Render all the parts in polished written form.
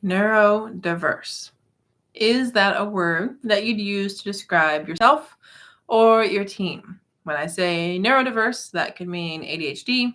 Neurodiverse. Is that a word that you'd use to describe yourself or your team? When I say neurodiverse, that can mean ADHD,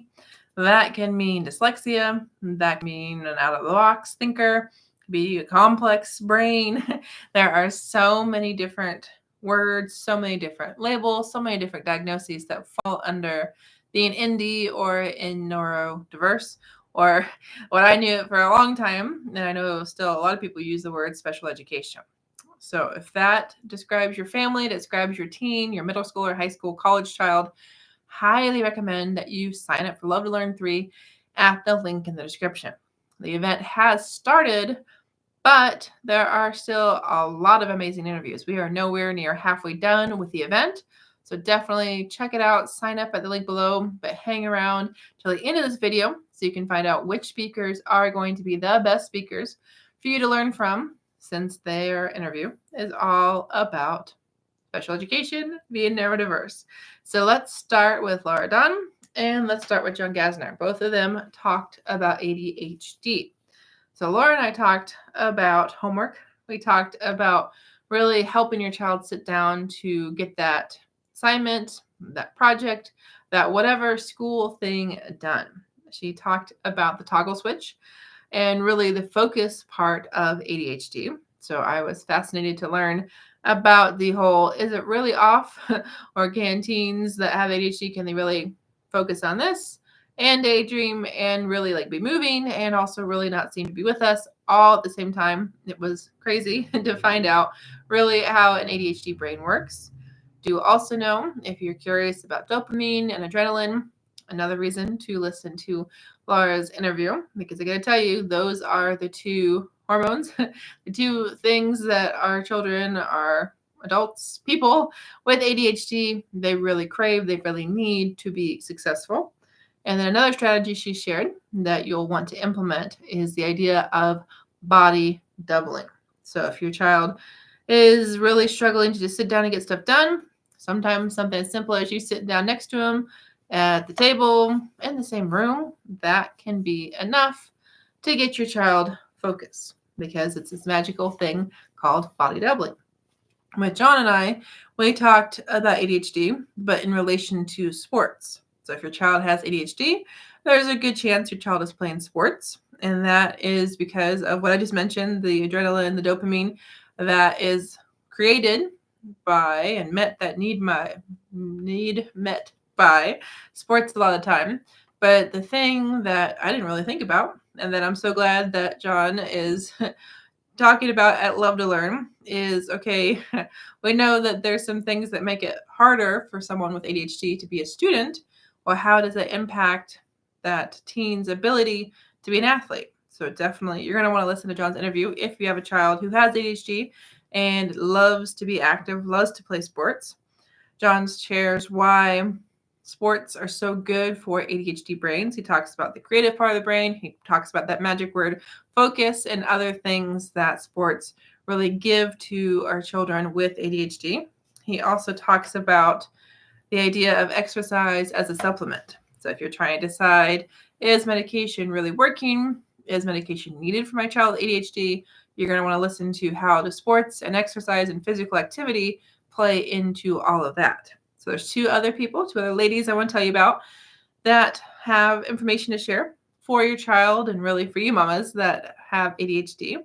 that can mean dyslexia, that can mean an out of the box thinker, be a complex brain. There are so many different words, so many different labels, so many different diagnoses that fall under being indie or in neurodiverse, or what I knew for a long time, and I know still a lot of people use the word special education. So if that describes your family, describes your teen, your middle school or high school, college child, highly recommend that you sign up for Love to Learn 3 at the link in the description. The event has started, but there are still a lot of amazing interviews. We are nowhere near halfway done with the event. So definitely check it out, sign up at the link below, but hang around till the end of this video so you can find out which speakers are going to be the best speakers for you to learn from, since their interview is all about special education being neurodiverse. So let's start with Laura Dunn and let's start with John Gasner. Both of them talked about ADHD. So Laura and I talked about homework. We talked about really helping your child sit down to get that assignment, that project, that whatever school thing done. She talked about the toggle switch and really the focus part of ADHD. So I was fascinated to learn about the whole, is it really off? Or can teens that have ADHD, can they really focus on this and daydream and really like be moving and also really not seem to be with us all at the same time? It was crazy to find out really how an ADHD brain works. Do also know, if you're curious about dopamine and adrenaline, another reason to listen to Laura's interview, because I got to tell you, those are the two hormones, the two things that our children, our adults, people with ADHD, they really crave, they really need to be successful. And then another strategy she shared that you'll want to implement is the idea of body doubling. So if your child is really struggling to just sit down and get stuff done, sometimes something as simple as you sitting down next to them at the table in the same room, that can be enough to get your child focused, because it's this magical thing called body doubling. With John and I, we talked about ADHD, but in relation to sports. So if your child has ADHD, there's a good chance your child is playing sports. And that is because of what I just mentioned, the adrenaline, the dopamine that is created by and need met by sports a lot of the time. But the thing that I didn't really think about, and that I'm so glad that John is talking about at Love to Learn, is, okay, we know that there's some things that make it harder for someone with ADHD to be a student. Well, how does that impact that teen's ability to be an athlete? So definitely you're going to want to listen to John's interview if you have a child who has ADHD and loves to be active, loves to play sports. John shares why sports are so good for ADHD brains. He talks about the creative part of the brain. He talks about that magic word focus and other things that sports really give to our children with ADHD. He also talks about the idea of exercise as a supplement. So if you're trying to decide, is medication really working? Is medication needed for my child with ADHD? You're going to want to listen to how do sports and exercise and physical activity play into all of that. So there's two other ladies I want to tell you about that have information to share for your child and really for you mamas that have ADHD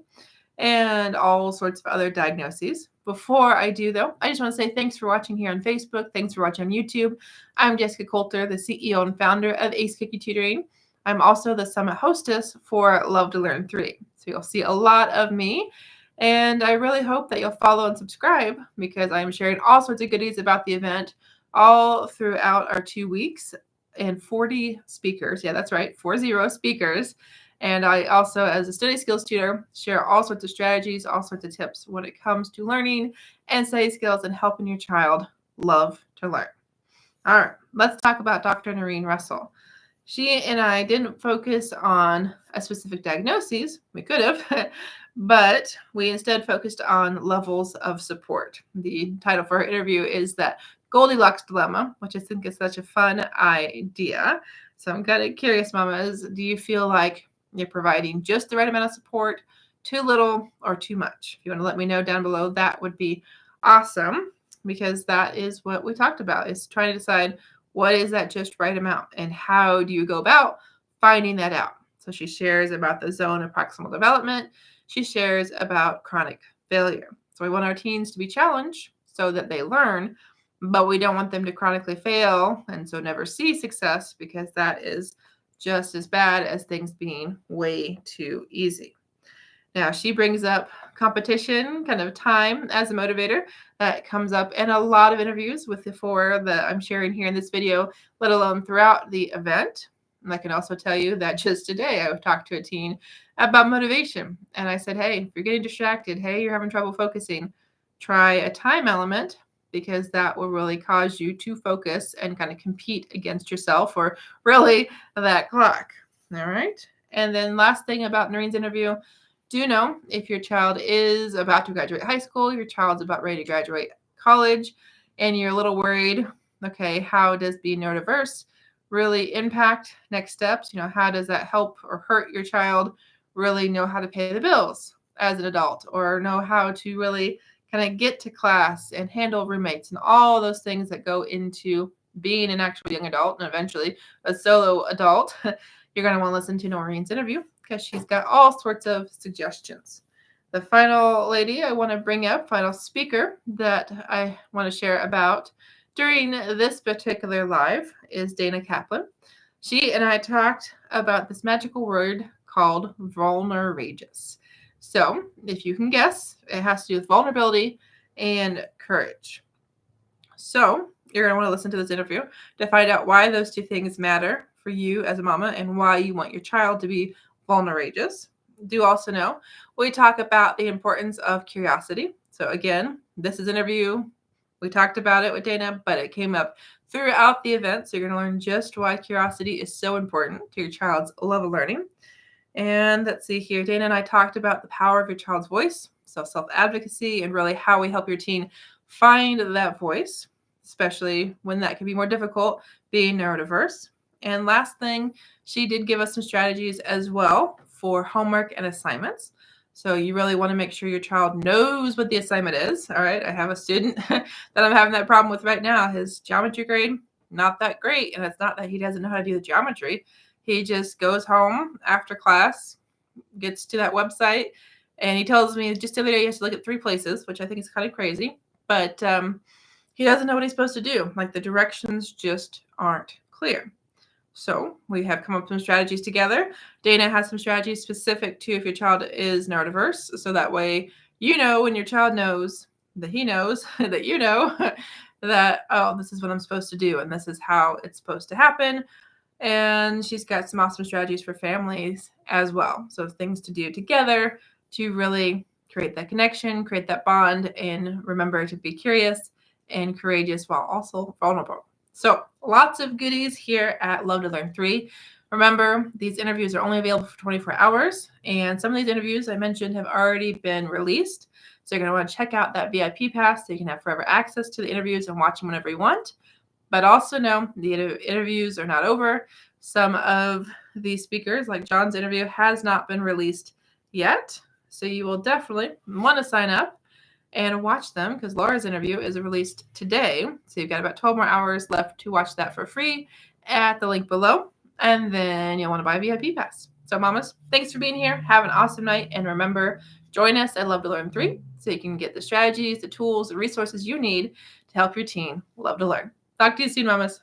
and all sorts of other diagnoses. Before I do, though, I just want to say thanks for watching here on Facebook. Thanks for watching on YouTube. I'm Jessica Coulter, the CEO and founder of Ace Cookie Tutoring. I'm also the summit hostess for Love to Learn 3. So you'll see a lot of me. And I really hope that you'll follow and subscribe, because I'm sharing all sorts of goodies about the event all throughout our 2 weeks, and 40 speakers. Yeah, that's right, 40 speakers. And I also, as a study skills tutor, share all sorts of strategies, all sorts of tips when it comes to learning and study skills and helping your child love to learn. All right, let's talk about Dr. Noreen Russell. She and I didn't focus on a specific diagnosis. We could have, but we instead focused on levels of support. The title for her interview is that Goldilocks Dilemma, which I think is such a fun idea. So I'm kind of curious, mamas, do you feel like you're providing just the right amount of support? too little, or too much? If you want to let me know down below, that would be awesome, because that is what we talked about, is trying to decide what is that just right amount and how do you go about finding that out. So she shares about the zone of proximal development. She shares about chronic failure. So we want our teens to be challenged so that they learn, but we don't want them to chronically fail and so never see success, because that is just as bad as things being way too easy. Now, she brings up competition, kind of time as a motivator. That comes up in a lot of interviews with the four that I'm sharing here in this video, let alone throughout the event. And I can also tell you that just today I talked to a teen about motivation. And I said, hey, if you're getting distracted, hey, you're having trouble focusing, try a time element, because that will really cause you to focus and kind of compete against yourself, or really that clock. All right. And then last thing about Noreen's interview, do know if your child is about to graduate high school, your child's about ready to graduate college, and you're a little worried, okay, how does being neurodiverse really impact next steps? You know, how does that help or hurt your child really know how to pay the bills as an adult, or know how to really kind of get to class and handle roommates and all those things that go into being an actual young adult and eventually a solo adult? You're going to want to listen to Noreen's interview, because she's got all sorts of suggestions. The final lady I want to bring up, final speaker that I want to share about during this particular live, is Dana Kaplan. She and I talked about this magical word called vulnerageous. So if you can guess, it has to do with vulnerability and courage. So you're going to want to listen to this interview to find out why those two things matter for you as a mama, and why you want your child to be vulnerageous. Do also know we talk about the importance of curiosity. So again, this is an interview. We talked about it with Dana, but it came up throughout the event. So you're going to learn just why curiosity is so important to your child's love of learning. And let's see here, Dana and I talked about the power of your child's voice, so self-advocacy, and really how we help your teen find that voice, especially when that can be more difficult being neurodiverse. And last thing, she did give us some strategies as well for homework and assignments. So you really want to make sure your child knows what the assignment is. All right, I have a student that I'm having that problem with right now. His geometry grade, not that great. And it's not that he doesn't know how to do the geometry. He just goes home after class, gets to that website, and he tells me just the other day he has to look at 3 places, which I think is kind of crazy. But he doesn't know what he's supposed to do. Like, the directions just aren't clear. So we have come up with some strategies together. Dana has some strategies specific to if your child is neurodiverse. So that way, you know, when your child knows that he knows that you know that, oh, this is what I'm supposed to do, and this is how it's supposed to happen. And she's got some awesome strategies for families as well. So things to do together to really create that connection, create that bond, and remember to be curious and courageous while also vulnerable. So lots of goodies here at Love to Learn 3. Remember, these interviews are only available for 24 hours. And some of these interviews I mentioned have already been released. So you're going to want to check out that VIP pass so you can have forever access to the interviews and watch them whenever you want. But also know the interviews are not over. Some of these speakers, like John's interview, has not been released yet. So you will definitely want to sign up and watch them, because Laura's interview is released today. So you've got about 12 more hours left to watch that for free at the link below. And then you'll want to buy a VIP pass. So mamas, thanks for being here. Have an awesome night. And remember, join us at Love to Learn 3 so you can get the strategies, the tools, the resources you need to help your teen love to learn. Talk to you soon, mamas.